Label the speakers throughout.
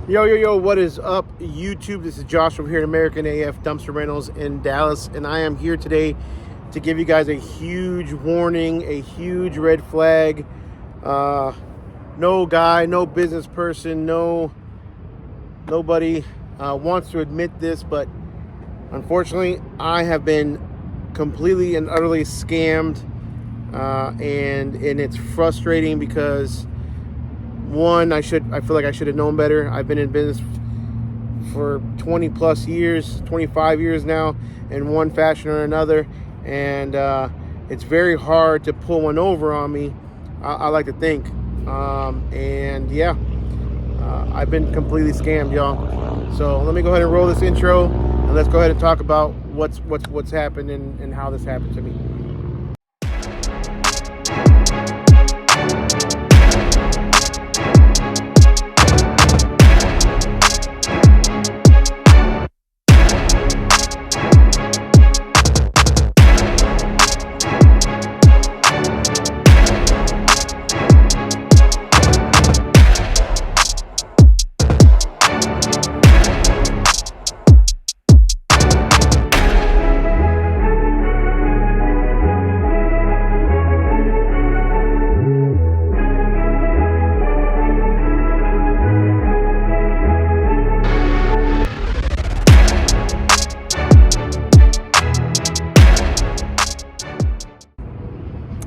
Speaker 1: Yo, what is up, YouTube? This is Josh from here at American AF Dumpster Rentals in Dallas, and I am here today to give you guys a huge warning, a huge red flag. No guy, no business person, nobody wants to admit this, but unfortunately, I have been completely and utterly scammed, and it's frustrating because one, I feel like I should have known better. I've been in business for 20 plus years, 25 years now, in one fashion or another, and it's very hard to pull one over on me, I like to think. I've been completely scammed, y'all. So let me go ahead and roll this intro, and let's go ahead and talk about what's happened and how this happened to me.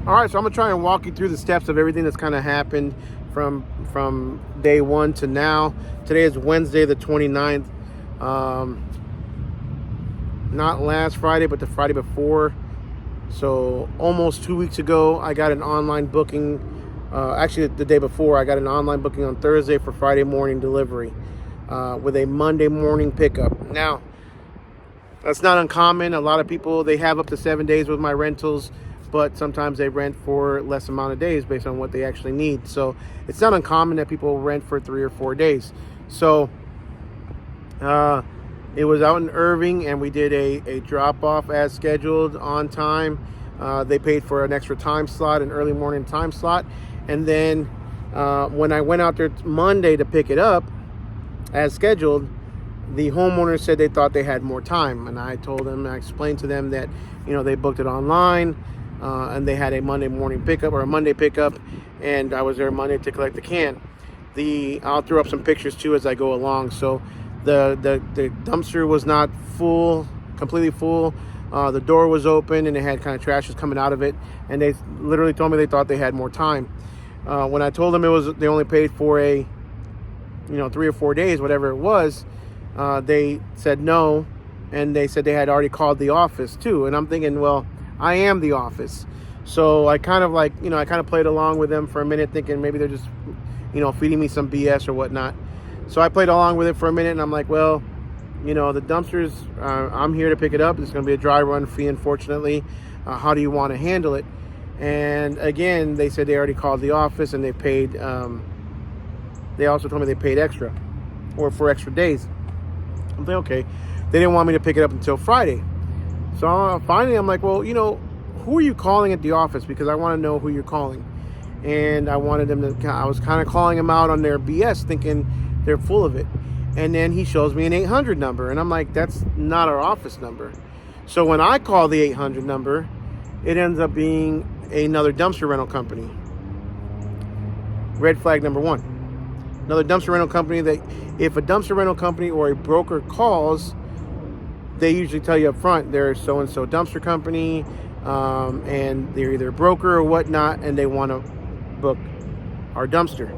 Speaker 1: All right, so I'm gonna try and walk you through the steps of everything that's kind of happened from day one to now. Today is Wednesday the 29th. Not last Friday, but the Friday before. So almost 2 weeks ago, I got an online booking. Actually, the day before, I got an online booking on Thursday for Friday morning delivery with a Monday morning pickup. Now, that's not uncommon. A lot of people, they have up to 7 days with my rentals, but sometimes they rent for less amount of days based on what they actually need. So it's not uncommon that people rent for 3 or 4 days. So it was out in Irving, and we did a drop-off as scheduled on time. They paid for an extra time slot, an early morning time slot. And then when I went out there Monday to pick it up as scheduled, the homeowner said they thought they had more time. And I told them, I explained to them that, they booked it online, and they had a Monday morning pickup or a Monday pickup, and I was there Monday to collect the can. I'll throw up some pictures too as I go along. So the dumpster was not full, completely full. The door was open, and it had kind of trashes coming out of it, and they literally told me they thought they had more time. When I told them they only paid for a 3 or 4 days, whatever it was, they said no, and they said they had already called the office too. And I'm thinking, well, I am the office. So I kind of played along with them for a minute, thinking maybe they're just, feeding me some BS or whatnot. So I played along with it for a minute, and I'm like, well, the dumpsters, I'm here to pick it up. It's going to be a dry run fee, unfortunately. How do you want to handle it? And again, they said they already called the office, and they paid, they also told me they paid extra, or for extra days. I'm like, okay. They didn't want me to pick it up until Friday. So finally, I'm like, well, who are you calling at the office? Because I want to know who you're calling. And I wanted them to, I was kind of calling them out on their BS, thinking they're full of it. And then he shows me an 800 number. And I'm like, that's not our office number. So when I call the 800 number, it ends up being another dumpster rental company. Red flag number one. Another dumpster rental company that if a dumpster rental company or a broker calls, they usually tell you up front they're so-and-so dumpster company, and they're either a broker or whatnot, and they want to book our dumpster.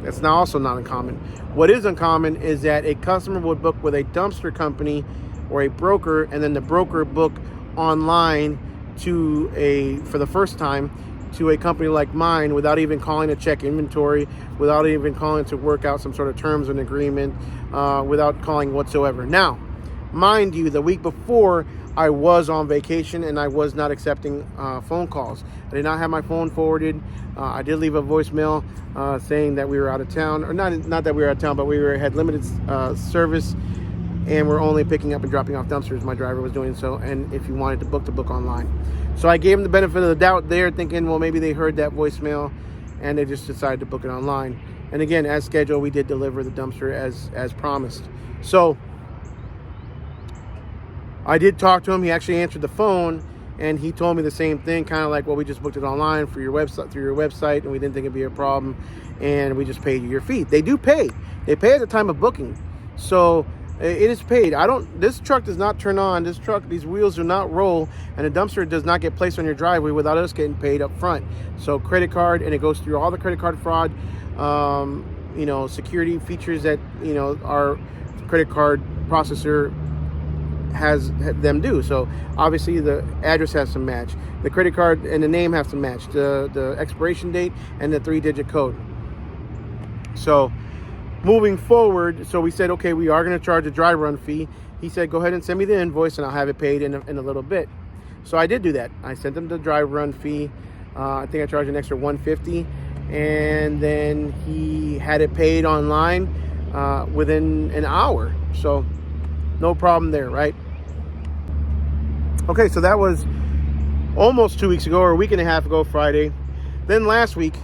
Speaker 1: That's also not uncommon. What is uncommon is that a customer would book with a dumpster company or a broker, and then the broker book online for the first time to a company like mine without even calling to check inventory, without even calling to work out some sort of terms and agreement, without calling whatsoever. Now, mind you, the week before, I was on vacation, and I was not accepting phone calls. I did not have my phone forwarded. I did leave a voicemail saying that we were out of town, or not that we were out of town, but we had limited service, and we're only picking up and dropping off dumpsters. My driver was doing so, and if you wanted to book online. So I gave him the benefit of the doubt there, thinking, well, maybe they heard that voicemail and they just decided to book it online. And again, as scheduled, we did deliver the dumpster as promised. So I did talk to him. He actually answered the phone, and he told me the same thing, kind of like, well, we just booked it online for your website, through your website, and we didn't think it'd be a problem, and we just paid you your fee. They do pay. They pay at the time of booking. So it is paid. This truck does not turn on. These wheels do not roll, and a dumpster does not get placed on your driveway without us getting paid up front. So credit card, and it goes through all the credit card fraud, security features that, our credit card processor has them do. So obviously the address has to match, the credit card and the name have to match, the expiration date and the 3-digit code. So moving forward, so we said, okay, we are going to charge a dry run fee. He said, go ahead and send me the invoice and I'll have it paid in a little bit. So I did do that. I sent him the dry run fee. I think I charged an extra $150, and then he had it paid online within an hour. So no problem there, right? Okay, so that was almost 2 weeks ago, or a week and a half ago, Friday. Then last week,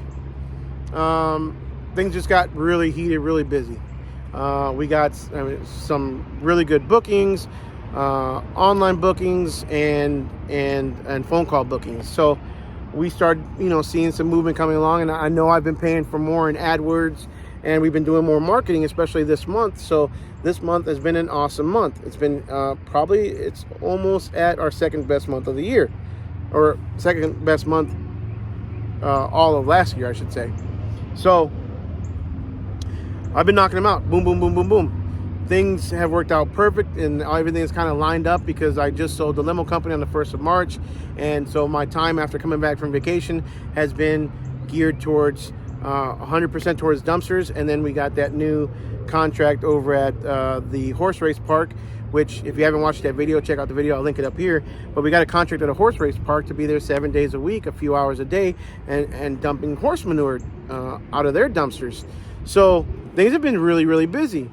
Speaker 1: things just got really heated, really busy. We got some really good bookings, online bookings, and phone call bookings. So we started, seeing some movement coming along, and I know I've been paying for more in AdWords, and we've been doing more marketing, especially this month. So this month has been an awesome month. It's been it's almost at our second best month of the year, or second best month all of last year, I should say. So I've been knocking them out. Boom, boom, boom, boom, boom. Things have worked out perfect, and everything is kind of lined up because I just sold the limo company on the 1st of March. And so my time after coming back from vacation has been geared towards 100% towards dumpsters. And then we got that new contract over at the horse race park, which, if you haven't watched that video, check out the video. I'll link it up here. But we got a contract at a horse race park to be there 7 days a week, a few hours a day, and dumping horse manure out of their dumpsters. So things have been really, really busy.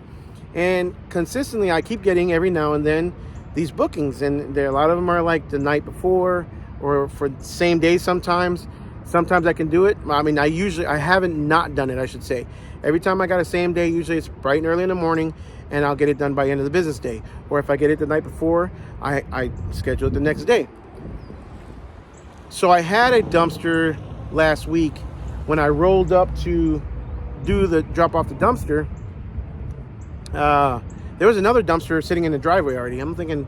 Speaker 1: And consistently, I keep getting every now and then these bookings, and a lot of them are like the night before or for the same day sometimes. Sometimes I can do it. I mean, I haven't not done it, I should say. Every time I got a same day, usually it's bright and early in the morning, and I'll get it done by the end of the business day. Or if I get it the night before, I schedule it the next day. So I had a dumpster last week when I rolled up to drop off the dumpster. There was another dumpster sitting in the driveway already. I'm thinking,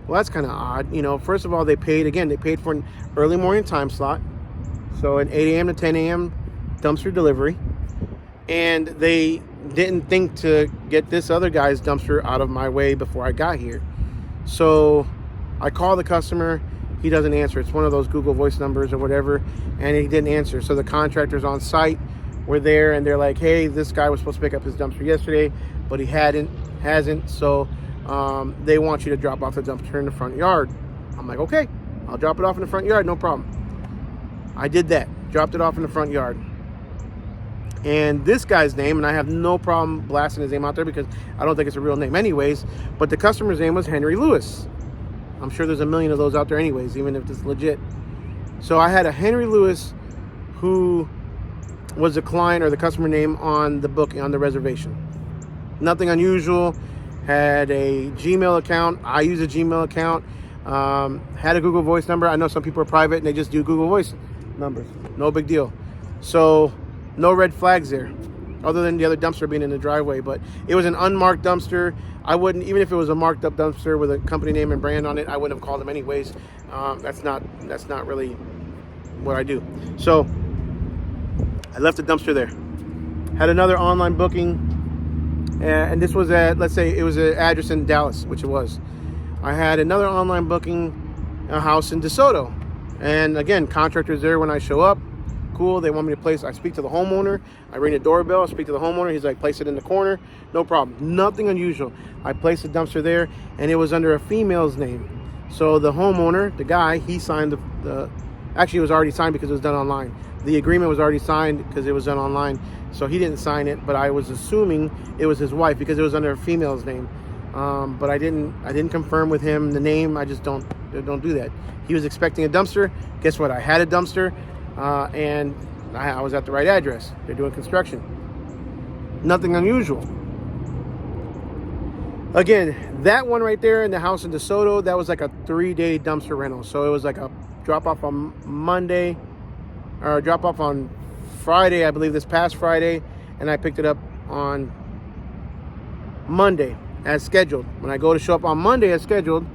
Speaker 1: well, that's kind of odd. First of all, they paid for an early morning time slot. So an 8 a.m. to 10 a.m. dumpster delivery. And they didn't think to get this other guy's dumpster out of my way before I got here. So I call the customer. He doesn't answer. It's one of those Google Voice numbers or whatever. And he didn't answer. So the contractors on site were there, and they're like, hey, this guy was supposed to pick up his dumpster yesterday, but he hasn't. So they want you to drop off the dumpster in the front yard. I'm like, okay, I'll drop it off in the front yard. No problem. I did that. Dropped it off in the front yard. And this guy's name, and I have no problem blasting his name out there because I don't think it's a real name anyways, but the customer's name was Henry Lewis. I'm sure there's a million of those out there anyways, even if it's legit. So I had a Henry Lewis who was the client or the customer name on the booking, on the reservation. Nothing unusual. Had a Gmail account. I use a Gmail account. Had a Google Voice number. I know some people are private and they just do Google Voice numbers. No big deal. So no red flags there, other than the other dumpster being in the driveway. But it was an unmarked dumpster. I wouldn't, even if it was a marked up dumpster with a company name and brand on it, I wouldn't have called them anyways. That's not really what I do. So I left the dumpster there. Had another online booking, and this was at, let's say it was an address in Dallas, which it was. I had another online booking, a house in DeSoto. And again, contractors there when I show up. Cool, they want me to place, I speak to the homeowner, I ring the doorbell, I speak to the homeowner, he's like, place it in the corner, no problem, nothing unusual. I placed the dumpster there, and it was under a female's name. So the homeowner, the guy, he signed actually it was already signed because it was done online. The agreement was already signed because it was done online, so he didn't sign it, but I was assuming it was his wife because it was under a female's name. But I didn't confirm with him the name. I just don't do that. He was expecting a dumpster. Guess what? I had a dumpster, and I was at the right address. They're doing construction. Nothing unusual. Again, that one right there in the house in DeSoto, that was like a 3-day dumpster rental. So it was like a drop off on Monday, or drop off on Friday, I believe this past Friday, and I picked it up on Monday as scheduled. When I go to show up on Monday as scheduled,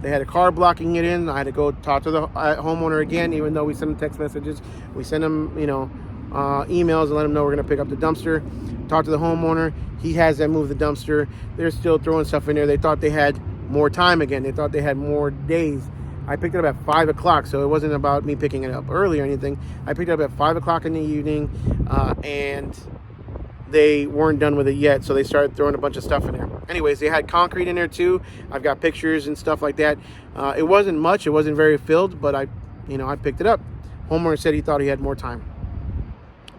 Speaker 1: they had a car blocking it in. I had to go talk to the homeowner again, even though we sent them text messages. We sent them, emails and let them know we're going to pick up the dumpster. Talk to the homeowner. He has them move the dumpster. They're still throwing stuff in there. They thought they had more time again. They thought they had more days. I picked it up at 5 o'clock, so it wasn't about me picking it up early or anything. I picked it up at 5 o'clock in the evening, and they weren't done with it yet, so they started throwing a bunch of stuff in there. Anyways, they had concrete in there too. I've got pictures and stuff like that. It wasn't much. It wasn't very filled, but I picked it up. Homeowner said he thought he had more time.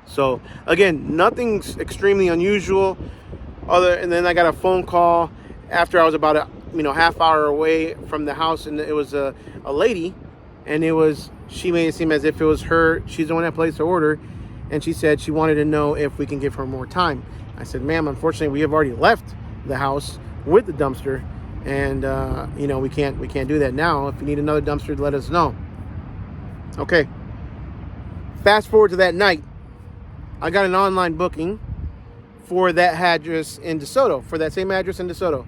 Speaker 1: So again, nothing's extremely unusual. And then I got a phone call after I was about a half hour away from the house, and it was a lady, and she made it seem as if it was her. She's the one that placed the order, and she said she wanted to know if we can give her more time. I said, ma'am, unfortunately, we have already left the house with the dumpster, and we can't do that now. If you need another dumpster, let us know. Okay. Fast forward to that night, I got an online booking for that address in DeSoto, for that same address in DeSoto.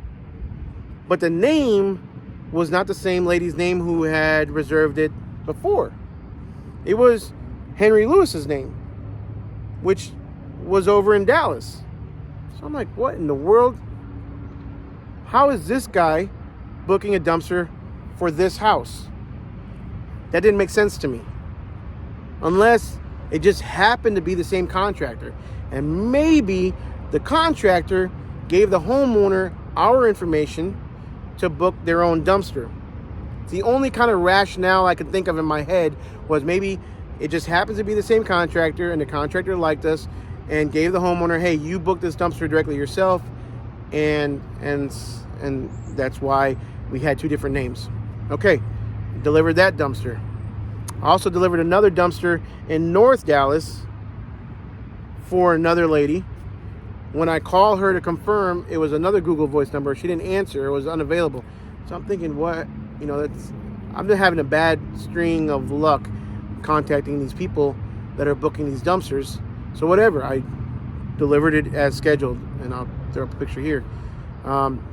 Speaker 1: But the name was not the same lady's name who had reserved it before. It was Henry Lewis's name, which was over in Dallas. So I'm like, what in the world? How is this guy booking a dumpster for this house? That didn't make sense to me. Unless it just happened to be the same contractor. And maybe the contractor gave the homeowner our information to book their own dumpster. The only kind of rationale I could think of in my head was maybe it just happens to be the same contractor, and the contractor liked us and gave the homeowner, hey, you book this dumpster directly yourself, and that's why we had two different names. Okay, delivered that dumpster. I also delivered another dumpster in North Dallas for another lady. When I called her to confirm, it was another Google Voice number. She didn't answer. It was unavailable. So I'm thinking, what? I've been having a bad string of luck contacting these people that are booking these dumpsters. So whatever, I delivered it as scheduled, and I'll throw up a picture here.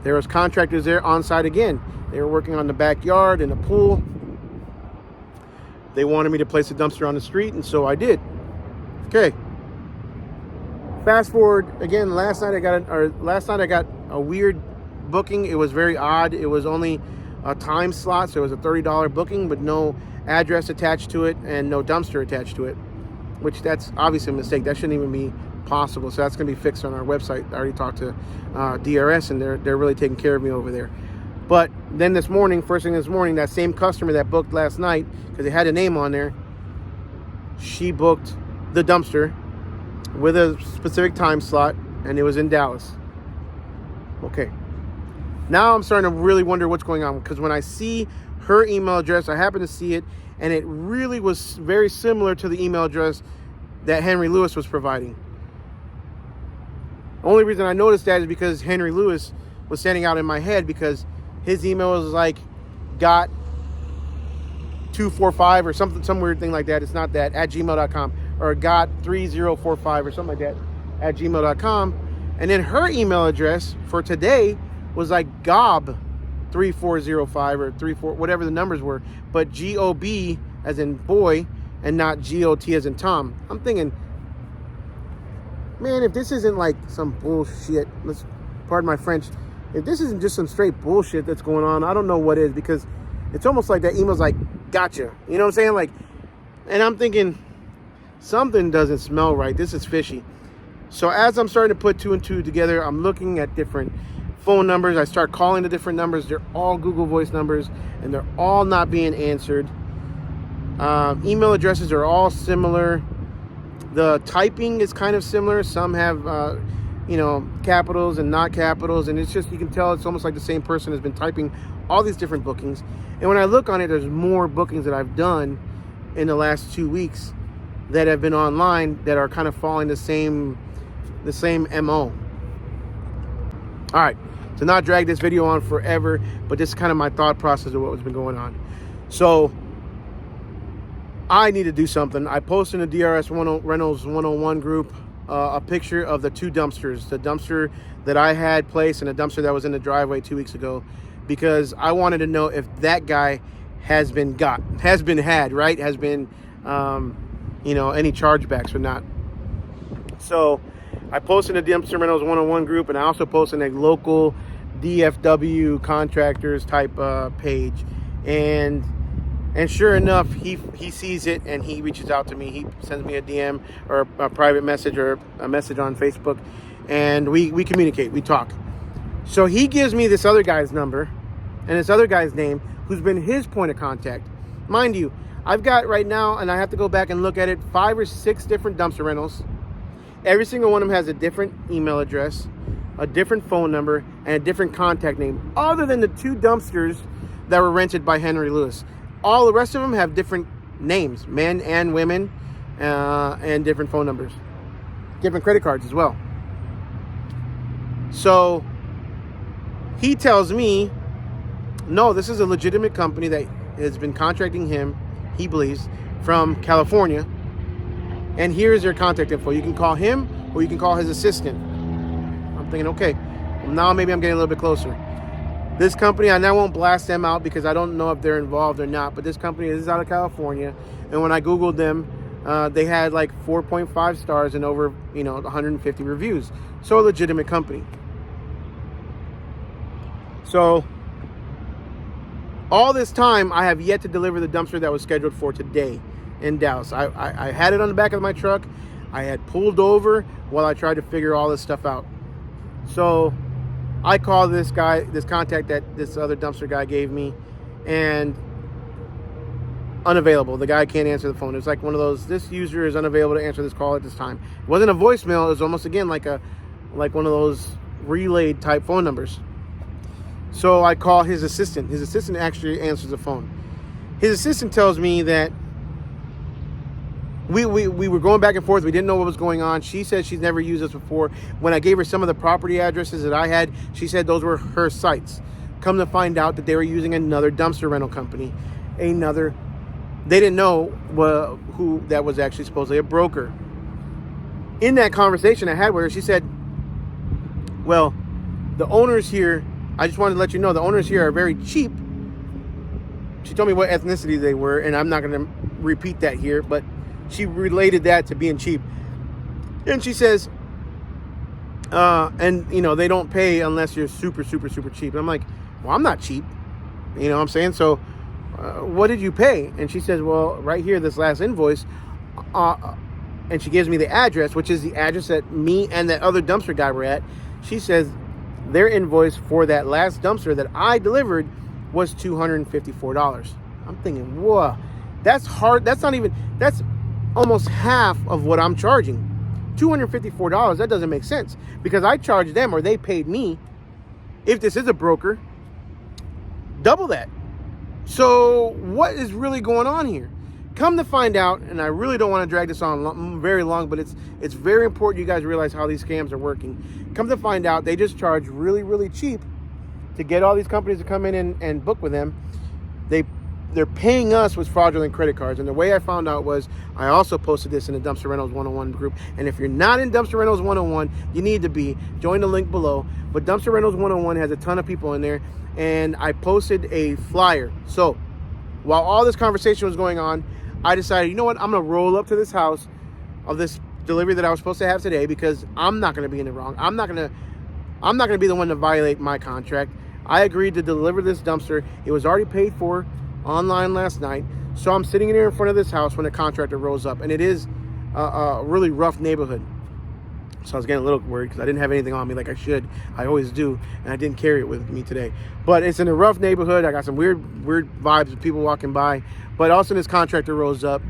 Speaker 1: There was contractors there on site again. They were working on the backyard and the pool. They wanted me to place a dumpster on the street, and so I did. Okay. Fast forward again. Last night I got a weird booking. It was very odd. It was only a time slot, so it was a $30 booking, but no address attached to it and no dumpster attached to it, which that's obviously a mistake. That shouldn't even be possible. So that's going to be fixed on our website. I already talked to DRS, and they're really taking care of me over there. But then this morning, first thing this morning, that same customer that booked last night, because it had a name on there, she booked the dumpster with a specific time slot, and it was in Dallas. Okay. Now I'm starting to really wonder what's going on, because when I see her email address, I happen to see it, and it really was very similar to the email address that Henry Lewis was providing. Only reason I noticed that is because Henry Lewis was standing out in my head, because his email was like got 245 or some weird thing like that. It's not that, at gmail.com, or got 3045 or something like that at gmail.com. And then her email address for today was like gob 3405 or 34, whatever the numbers were, but GOB as in boy and not GOT as in Tom. I'm thinking, man, if this isn't like some bullshit, pardon my French, if this isn't just some straight bullshit that's going on, I don't know what is, because it's almost like that email's like, gotcha. You know what I'm saying? Like, and I'm thinking, something doesn't smell right. This is fishy. So as I'm starting to put two and two together, I'm looking at different phone numbers. I start calling the different numbers. They're all Google Voice numbers, and they're all not being answered. Email addresses are all similar. The typing is kind of similar. Some have, capitals and not capitals, and it's just, you can tell it's almost like the same person has been typing all these different bookings. And when I look on it, there's more bookings that I've done in the last 2 weeks that have been online that are kind of following the the same MO. All right, to not drag this video on forever, but this is kind of my thought process of what's been going on. So I need to do something. I posted in the DRS Rentals 101 group a picture of the two dumpsters, the dumpster that I had placed and a dumpster that was in the driveway 2 weeks ago, because I wanted to know if that guy has been had, right? Has been, you know, any chargebacks or not. So I posted in the Dumpster Rentals 101 group, and I also posted in a local DFW contractors type page. And sure enough, he sees it and he reaches out to me. He sends me a DM or a private message or a message on Facebook, and we communicate, we talk. So he gives me this other guy's number and this other guy's name, who's been his point of contact. Mind you, I've got right now, and I have to go back and look at it, 5 or 6 different dumpster rentals. Every single one of them has a different email address, a different phone number, and a different contact name, other than the 2 dumpsters that were rented by Henry Lewis. All the rest of them have different names, men and women, and different phone numbers, different credit cards as well. So he tells me, no, this is a legitimate company that has been contracting him, he believes, from California. And here's their contact info. You can call him or you can call his assistant. I'm thinking, okay, well, now maybe I'm getting a little bit closer. This company, I now won't blast them out because I don't know if they're involved or not, but this company is out of California. And when I Googled them, they had like 4.5 stars and over, 150 reviews. So a legitimate company. So all this time, I have yet to deliver the dumpster that was scheduled for today in Dallas. I had it on the back of my truck. I had pulled over while I tried to figure all this stuff out. So I called this guy, this contact that this other dumpster guy gave me, and unavailable. The guy can't answer the phone. It's like one of those, this user is unavailable to answer this call at this time. It wasn't a voicemail. It was almost, again, like one of those relayed type phone numbers. So I call his assistant. His assistant actually answers the phone. His assistant tells me that we were going back and forth. We didn't know what was going on. She said she's never used this before. When I gave her some of the property addresses that I had, she said those were her sites. Come to find out that they were using another dumpster rental company. They didn't know who that was, actually supposedly a broker. In that conversation I had with her, she said, well, the owners here, I just wanted to let you know, the owners here are very cheap. She told me what ethnicity they were, and I'm not going to repeat that here, but she related that to being cheap. And she says, they don't pay unless you're super, super, super cheap. And I'm like, well, I'm not cheap. You know what I'm saying? So what did you pay? And she says, well, right here, this last invoice, and she gives me the address, which is the address that me and that other dumpster guy were at. She says their invoice for that last dumpster that I delivered was $254. I'm thinking, whoa, that's hard. That's almost half of what I'm charging. $254, that doesn't make sense, because I charged them, or they paid me, if this is a broker, double that. So what is really going on here? Come to find out, and I really don't want to drag this on very long, but it's very important you guys realize how these scams are working. Come to find out, they just charge really, really cheap to get all these companies to come in and book with them. They're paying us with fraudulent credit cards. And the way I found out was, I also posted this in the Dumpster Rentals 101 group. And if you're not in Dumpster Rentals 101, you need to be. Join the link below. But Dumpster Rentals 101 has a ton of people in there. And I posted a flyer. So while all this conversation was going on, I decided, you know what? I'm going to roll up to this house of this delivery that I was supposed to have today, because I'm not going to be in the wrong. I'm not going to be the one to violate my contract. I agreed to deliver this dumpster. It was already paid for online last night. So I'm sitting here in front of this house when the contractor rolls up, and it is a really rough neighborhood. So I was getting a little worried because I didn't have anything on me like I should. I always do, and I didn't carry it with me today. But it's in a rough neighborhood. I got some weird vibes of people walking by. But also this contractor rolls up,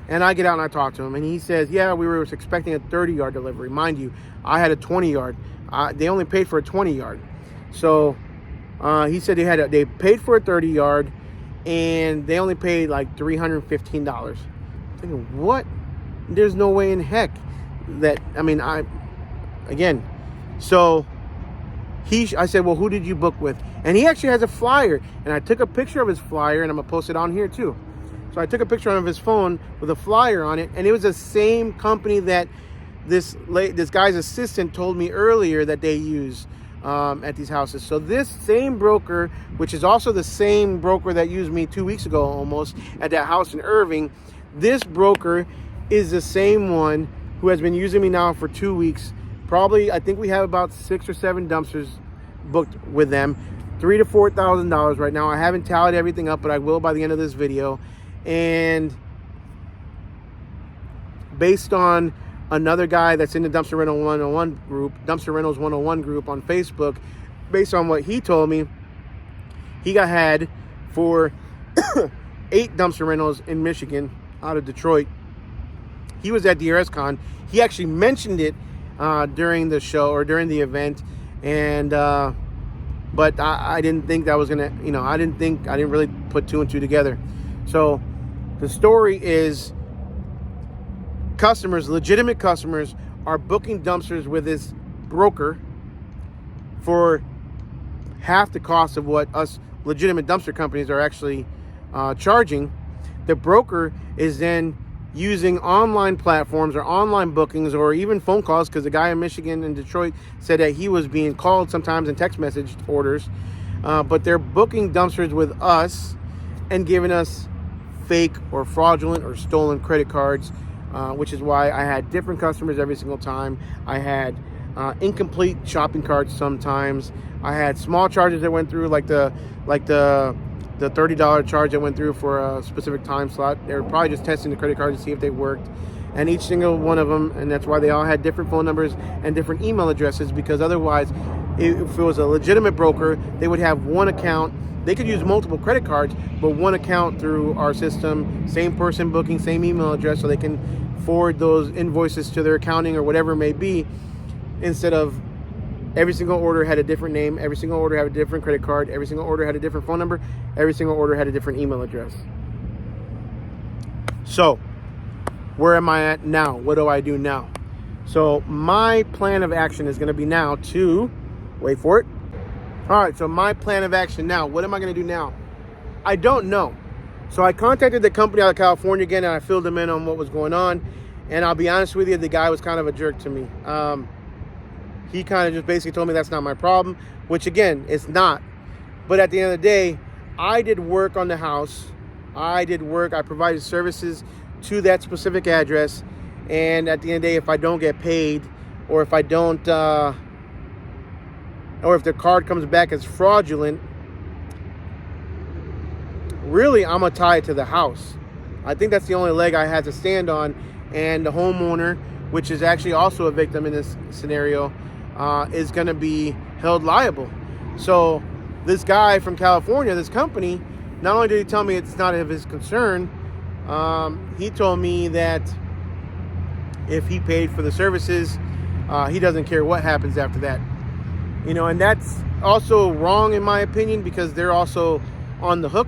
Speaker 1: and I get out and I talk to him, and he says, yeah, we were expecting a 30-yard delivery. Mind you, I had a 20-yard. They only paid for a 20-yard. So he said they paid for a 30-yard, and they only paid like $315. I'm thinking, what? There's no way in heck that, again. So I said, well, who did you book with? And he actually has a flyer, and I took a picture of his flyer, and I'm gonna post it on here too. So I took a picture of his phone with a flyer on it, and it was the same company that this guy's assistant told me earlier that they use at these houses. So this same broker, which is also the same broker that used me 2 weeks ago almost at that house in Irving, this broker is the same one who has been using me now for 2 weeks. Probably, I think we have about 6 or 7 dumpsters booked with them, $3,000 to $4,000 right now. I haven't tallied everything up, but I will by the end of this video. And based on another guy that's in the Dumpster Rental 101 group, Dumpster Rentals 101 group on Facebook, based on what he told me, he got had for 8 dumpster rentals in Michigan out of Detroit. He was at DRSCon. He actually mentioned it during the show or during the event, and but I didn't think that was gonna, I didn't really put 2 and 2 together. So the story is legitimate customers are booking dumpsters with this broker for half the cost of what us legitimate dumpster companies are actually charging. The broker is then using online platforms or online bookings or even phone calls, because the guy in Michigan and Detroit said that he was being called sometimes in text message orders, but they're booking dumpsters with us and giving us fake or fraudulent or stolen credit cards, which is why I had different customers every single time. I had incomplete shopping carts sometimes. I had small charges that went through, like the $30 charge that went through for a specific time slot. They were probably just testing the credit card to see if they worked. And each single one of them, and that's why they all had different phone numbers and different email addresses, because otherwise, if it was a legitimate broker, they would have one account. They could use multiple credit cards, but one account through our system, same person booking, same email address, so they can forward those invoices to their accounting or whatever it may be, instead of every single order had a different name, every single order had a different credit card, every single order had a different phone number, every single order had a different email address. So where am I at now? What do I do now? So my plan of action is going to be now to, wait for it. All right, so my plan of action now, what am I going to do now? I don't know. So I contacted the company out of California again, and I filled them in on what was going on. And I'll be honest with you, the guy was kind of a jerk to me. He kind of just basically told me that's not my problem, which again, it's not. But at the end of the day, I did work on the house. I provided services to that specific address. And at the end of the day, if I don't get paid, or if I don't, or if the card comes back as fraudulent, really, I'm going to tie it to the house. I think that's the only leg I had to stand on. And the homeowner, which is actually also a victim in this scenario, is going to be held liable. So this guy from California, this company, not only did he tell me it's not of his concern, he told me that if he paid for the services, he doesn't care what happens after that. And that's also wrong in my opinion, because they're also on the hook.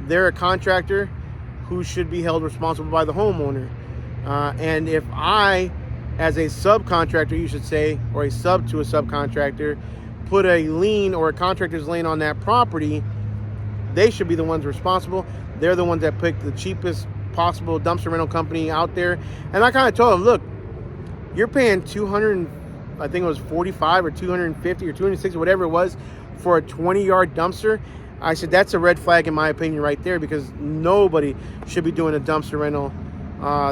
Speaker 1: They're a contractor who should be held responsible by the homeowner. And if I, as a subcontractor, you should say, or a sub to a subcontractor, put a lien or a contractor's lien on that property, they should be the ones responsible. They're the ones that picked the cheapest possible dumpster rental company out there. And I kind of told them, look, you're paying I think it was 45 or 250 or 260, whatever it was, for a 20-yard dumpster. I said, that's a red flag in my opinion right there, because nobody should be doing a dumpster rental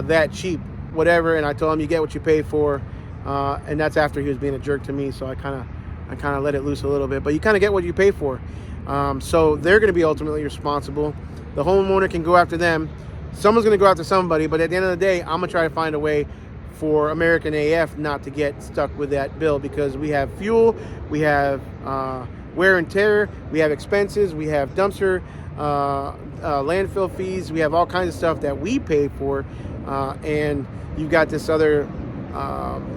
Speaker 1: that cheap, whatever. And I told him, you get what you pay for. And that's after he was being a jerk to me. So I kind of let it loose a little bit, but you kind of get what you pay for. So they're going to be ultimately responsible. The homeowner can go after them. Someone's going to go after somebody, but at the end of the day, I'm going to try to find a way for American AF not to get stuck with that bill, because we have fuel, we have wear and tear, we have expenses, we have dumpster landfill fees, we have all kinds of stuff that we pay for, and you've got this other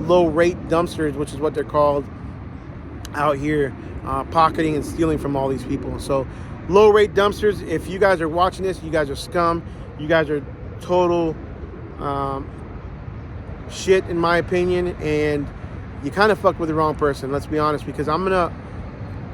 Speaker 1: low rate dumpsters, which is what they're called out here, pocketing and stealing from all these people. So low rate dumpsters, if you guys are watching this, you guys are scum, you guys are total shit in my opinion, and you kind of fucked with the wrong person, let's be honest, because I'm gonna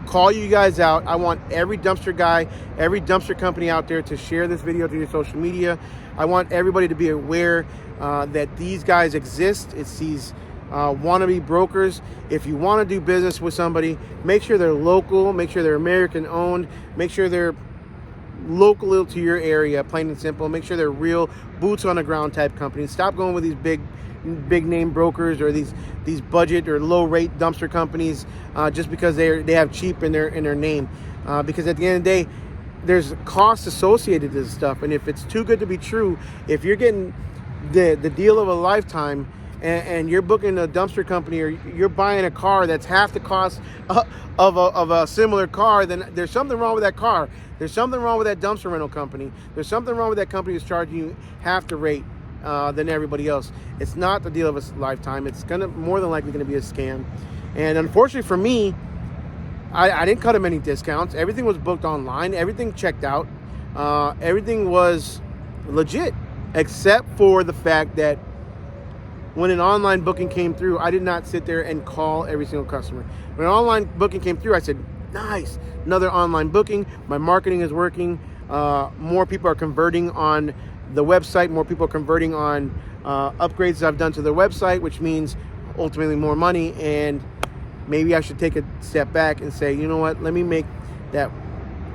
Speaker 1: call you guys out. I want every dumpster guy, every dumpster company out there to share this video to your social media. I want everybody to be aware that these guys exist. It's these wannabe brokers. If you want to do business with somebody, make sure they're local, make sure they're American owned, make sure they're local to your area, plain and simple. Make sure they're real boots on the ground type companies. Stop going with these big name brokers or these budget or low rate dumpster companies just because they have cheap in their name, because at the end of the day, there's costs associated to this stuff. And if it's too good to be true, if you're getting the deal of a lifetime and you're booking a dumpster company, or you're buying a car that's half the cost of a similar car, then there's something wrong with that car. There's something wrong with that dumpster rental company. There's something wrong with that company who's charging you half the rate than everybody else. It's not the deal of a lifetime. It's more than likely going to be a scam. And unfortunately for me, I didn't cut them any discounts. Everything was booked online. Everything checked out. Everything was legit, except for the fact that when an online booking came through, I did not sit there and call every single customer. When an online booking came through, I said, nice, another online booking. My marketing is working. More people are converting on the website. More people are converting on upgrades I've done to the website, which means ultimately more money. And maybe I should take a step back and say, you know what, let me make that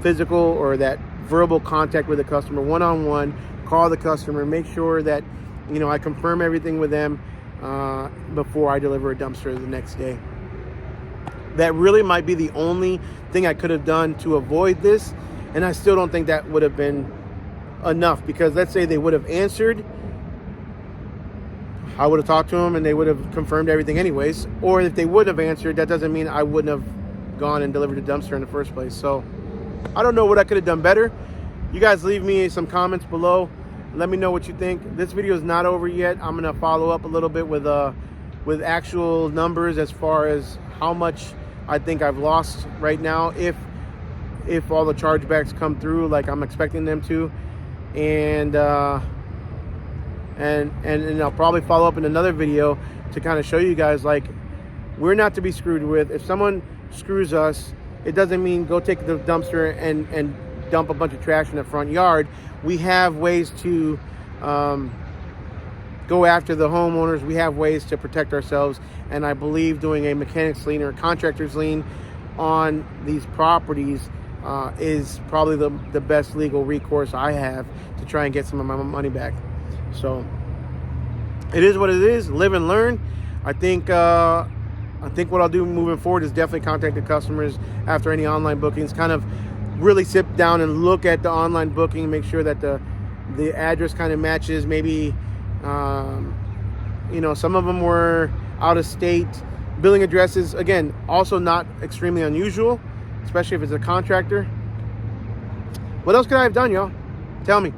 Speaker 1: physical or that verbal contact with the customer one-on-one, call the customer, make sure that, you know, I confirm everything with them before I deliver a dumpster the next day. That really might be the only thing I could have done to avoid this. And I still don't think that would have been enough, because let's say they would have answered, I would have talked to them and they would have confirmed everything anyways. Or if they would have answered, that doesn't mean I wouldn't have gone and delivered a dumpster in the first place. So I don't know what I could have done better. You guys leave me some comments below. Let me know what you think. This video is not over yet. I'm gonna follow up a little bit with actual numbers as far as how much I think I've lost right now, if all the chargebacks come through like I'm expecting them to. And I'll probably follow up in another video to kind of show you guys, like, we're not to be screwed with. If someone screws us, it doesn't mean go take the dumpster and dump a bunch of trash in the front yard. We have ways to go after the homeowners. We have ways to protect ourselves. And I believe doing a mechanic's lien or a contractor's lien on these properties is probably the best legal recourse I have to try and get some of my money back. So it is what it is. Live and learn. I think what I'll do moving forward is definitely contact the customers after any online bookings, kind of really sit down and look at the online booking, make sure that the address kind of matches. Maybe you know, some of them were out of state billing addresses. Again, also not extremely unusual, especially if it's a contractor. What else could I have done, y'all? Tell me.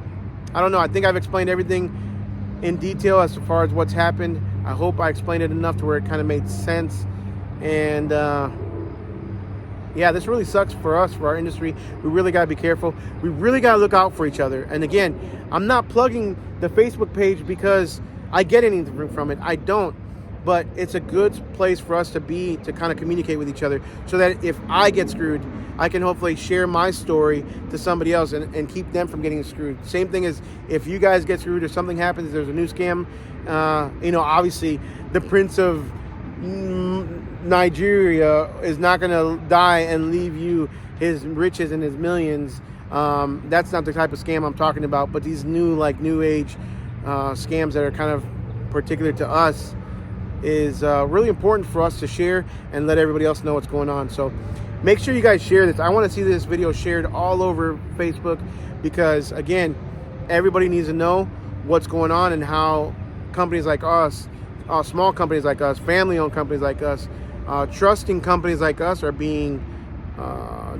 Speaker 1: I don't know. I think I've explained everything in detail as far as what's happened. I hope I explained it enough to where it kind of made sense. And yeah, this really sucks for us, for our industry. We really got to be careful. We really got to look out for each other. And again, I'm not plugging the Facebook page because I get anything from it. I don't. But it's a good place for us to be, to kind of communicate with each other, so that if I get screwed, I can hopefully share my story to somebody else and keep them from getting screwed. Same thing as if you guys get screwed or something happens, there's a new scam, you know, obviously the Prince of Nigeria is not going to die and leave you his riches and his millions. That's not the type of scam I'm talking about. But these new age scams that are kind of particular to us is really important for us to share and let everybody else know what's going on. So make sure you guys share this. I want to see this video shared all over Facebook, because again, everybody needs to know what's going on and how companies like us, small companies like us, family-owned companies like us, trusting companies like us are being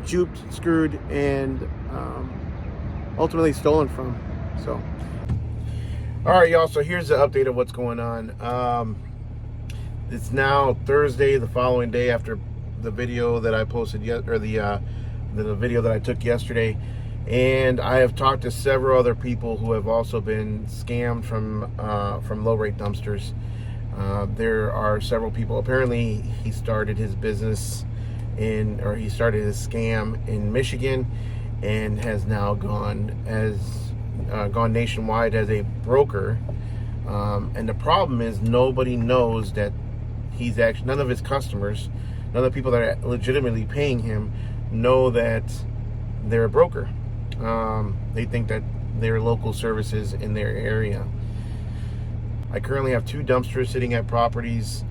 Speaker 1: duped, screwed, and ultimately stolen from. So, all right, y'all. So here's the update of what's going on. It's now Thursday, the following day after the video that I posted the video that I took yesterday, and I have talked to several other people who have also been scammed from low rate dumpsters. There are several people. Apparently, he started his business he started his scam in Michigan, and has now gone nationwide as a broker. And the problem is, nobody knows that he's actually, none of his customers, none of the people that are legitimately paying him know that they're a broker. They think that they're local services in their area. I currently have 2 dumpsters sitting at properties,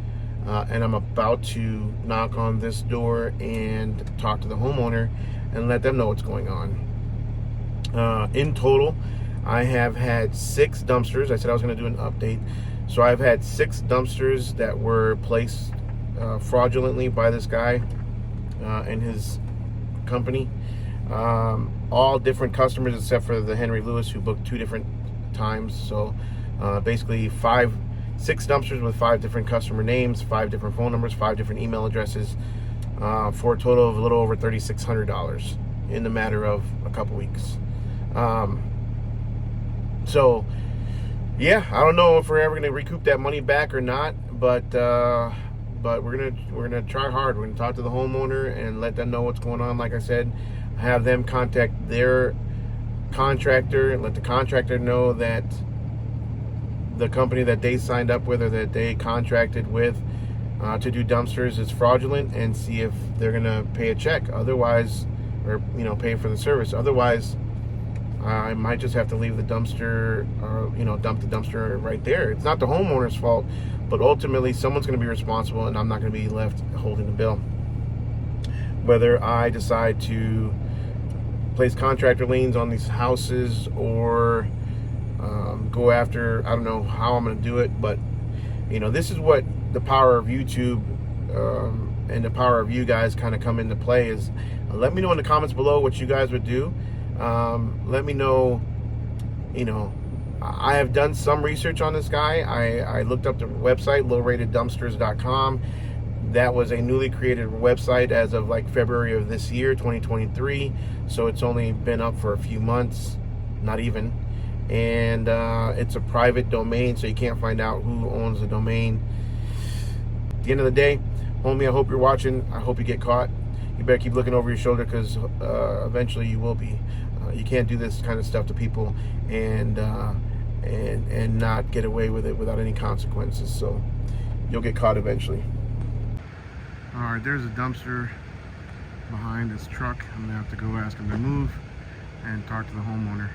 Speaker 1: and I'm about to knock on this door and talk to the homeowner and let them know what's going on. In total, I have had 6 dumpsters. I said I was going to do an update. So I've had 6 dumpsters that were placed fraudulently by this guy and his company. All different customers except for the Henry Lewis, who booked 2 different times. So basically 6 dumpsters with 5 different customer names, 5 different phone numbers, 5 different email addresses, for a total of a little over $3,600 in the matter of a couple weeks. So yeah, I don't know if we're ever going to recoup that money back or not, but we're gonna try hard. We're gonna talk to the homeowner and let them know what's going on. Like I said, have them contact their contractor and let the contractor know that the company that they signed up with or that they contracted with to do dumpsters is fraudulent, and see if they're gonna pay a check. Otherwise, or pay for the service. Otherwise, I might just have to leave the dumpster, or dump the dumpster right there. It's not the homeowner's fault, but ultimately someone's going to be responsible, and I'm not going to be left holding the bill. Whether I decide to place contractor liens on these houses or go after, I don't know how I'm going to do it, but this is what the power of YouTube and the power of you guys kind of come into play. Is let me know in the comments below what you guys would do. Let me know. I have done some research on this guy. I looked up the website, lowrateddumpsters.com. That was a newly created website as of like February of this year, 2023. So it's only been up for a few months, not even. And it's a private domain, so you can't find out who owns the domain. At the end of the day, homie, I hope you're watching. I hope you get caught. You better keep looking over your shoulder, because eventually you will be. You can't do this kind of stuff to people and not get away with it without any consequences. So you'll get caught eventually. All right, there's a dumpster behind this truck. I'm gonna have to go ask him to move and talk to the homeowner.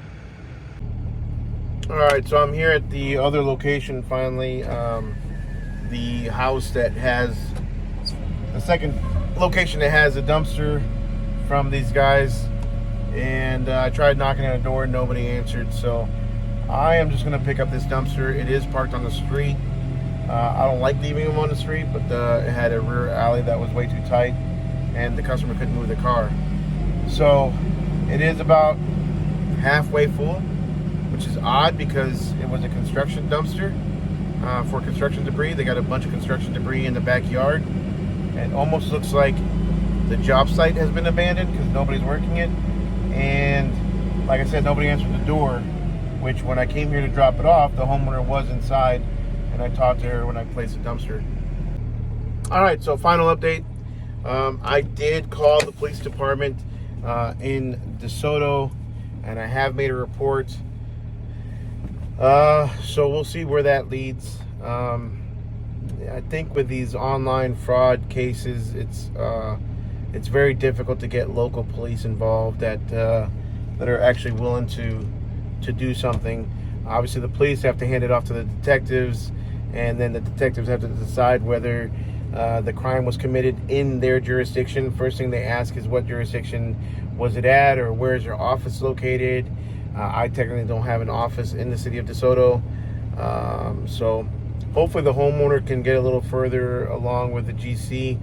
Speaker 1: All right, so I'm here at the other location finally. The house that has the second location that has a dumpster from these guys, and I tried knocking on the door, nobody answered, so I am just going to pick up this dumpster. It is parked on the street. I don't like leaving them on the street, but it had a rear alley that was way too tight, and the customer couldn't move the car. So it is about halfway full, which is odd because it was a construction dumpster for construction debris. They got a bunch of construction debris in the backyard. It almost looks like the job site has been abandoned because nobody's working it. And like I said, nobody answered the door, which when I came here to drop it off, the homeowner was inside, and I talked to her when I placed the dumpster. All right, so final update. I did call the police department in DeSoto, and I have made a report. So we'll see where that leads. I think with these online fraud cases, it's very difficult to get local police involved that are actually willing to do something. Obviously, the police have to hand it off to the detectives, and then the detectives have to decide whether the crime was committed in their jurisdiction. First thing they ask is, what jurisdiction was it at, or where is your office located? I technically don't have an office in the city of DeSoto, so hopefully the homeowner can get a little further along with the GC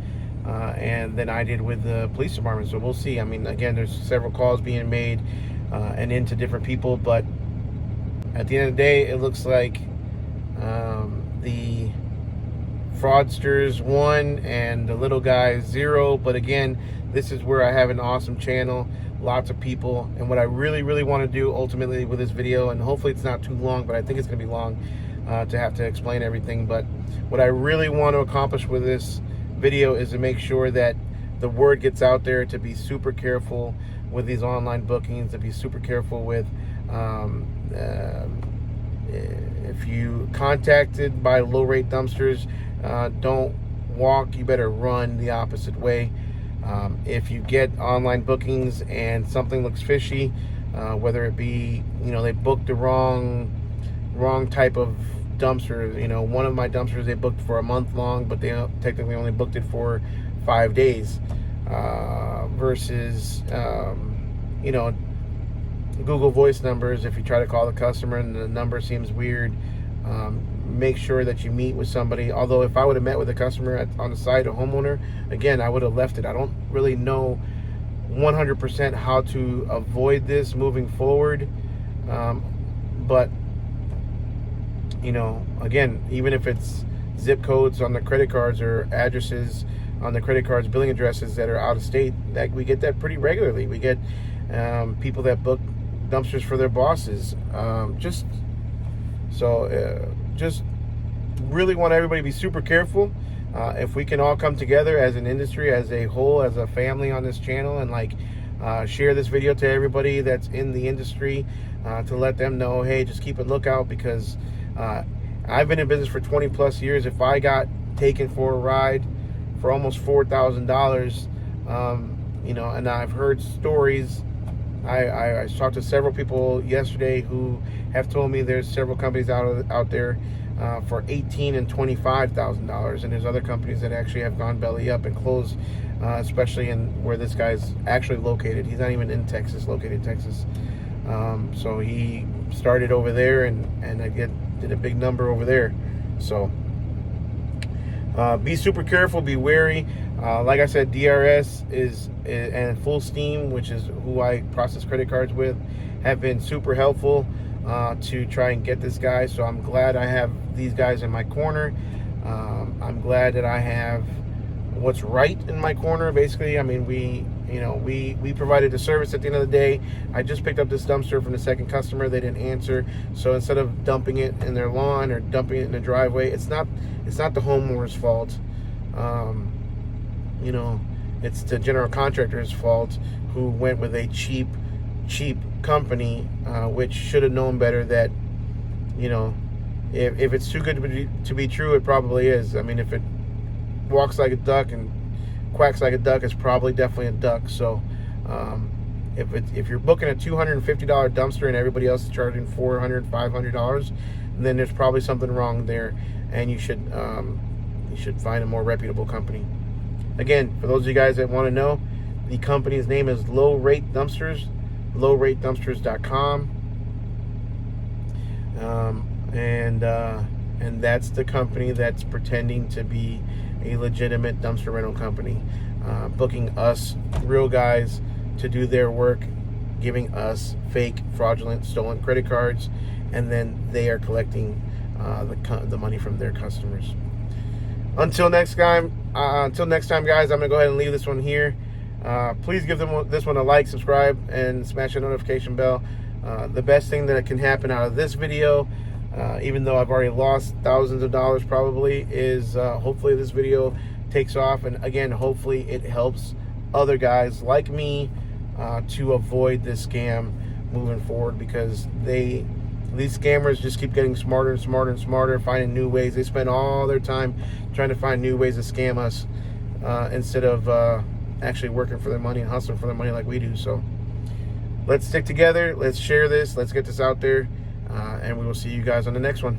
Speaker 1: and than I did with the police department. So we'll see. I mean, again, there's several calls being made and into different people, but at the end of the day, it looks like the fraudsters won and the little guy 0. But again, this is where I have an awesome channel, lots of people, and what I really want to do ultimately with this video, and hopefully it's not too long, but I think it's going to be long, to have to explain everything. But what I really want to accomplish with this video is to make sure that the word gets out there, to be super careful with these online bookings, to be super careful with if you contacted by low rate dumpsters, don't walk, you better run the opposite way. If you get online bookings and something looks fishy, whether it be, they booked the wrong type of dumpster. One of my dumpsters, they booked for a month long, but they technically only booked it for 5 days, versus Google Voice numbers. If you try to call the customer and the number seems weird, make sure that you meet with somebody. Although if I would have met with a customer on the site, a homeowner, again, I would have left it. I don't really know 100% how to avoid this moving forward, but again, even if it's zip codes on the credit cards or addresses on the credit cards, billing addresses that are out of state, that we get that pretty regularly. We get people that book dumpsters for their bosses. Just really want everybody to be super careful. If we can all come together as an industry, as a whole, as a family on this channel, and share this video to everybody that's in the industry, to let them know, hey, just keep a lookout, because I've been in business for 20 plus years. If I got taken for a ride for almost $4,000, and I've heard stories. I talked to several people yesterday who have told me there's several companies out there for $18,000 and $25,000, and there's other companies that actually have gone belly up and closed, especially in where this guy's actually located. He's not even in Texas, located in Texas. So he started over there, and I did a big number over there. So be super careful, be wary. Like I said, DRS and Full Steam, which is who I process credit cards with, have been super helpful to try and get this guy. So I'm glad I have these guys in my corner. I'm glad that I have what's right in my corner. Basically, I mean, we provided a service at the end of the day. I just picked up this dumpster from the second customer. They didn't answer, so instead of dumping it in their lawn or dumping it in the driveway, it's not the homeowner's fault. It's the general contractor's fault, who went with a cheap company, which should have known better that, if it's too good to be true, it probably is. I mean, if it walks like a duck and quacks like a duck, it's probably definitely a duck. So if you're booking a $250 dumpster and everybody else is charging $400, $500, then there's probably something wrong there, and you should find a more reputable company. Again, for those of you guys that want to know, the company's name is Low Rate Dumpsters, lowratedumpsters.com. And that's the company that's pretending to be a legitimate dumpster rental company, booking us real guys to do their work, giving us fake, fraudulent, stolen credit cards, and then they are collecting the money from their customers. Until next time, guys, I'm gonna go ahead and leave this one here. Please give this one a like, subscribe, and smash the notification bell. The best thing that can happen out of this video, even though I've already lost thousands of dollars probably, is hopefully this video takes off, and again, hopefully it helps other guys like me to avoid this scam moving forward, because these scammers just keep getting smarter and smarter and smarter, finding new ways. They spend all their time trying to find new ways to scam us, instead of actually working for their money and hustling for their money like we do. So let's stick together, let's share this, let's get this out there, and we will see you guys on the next one.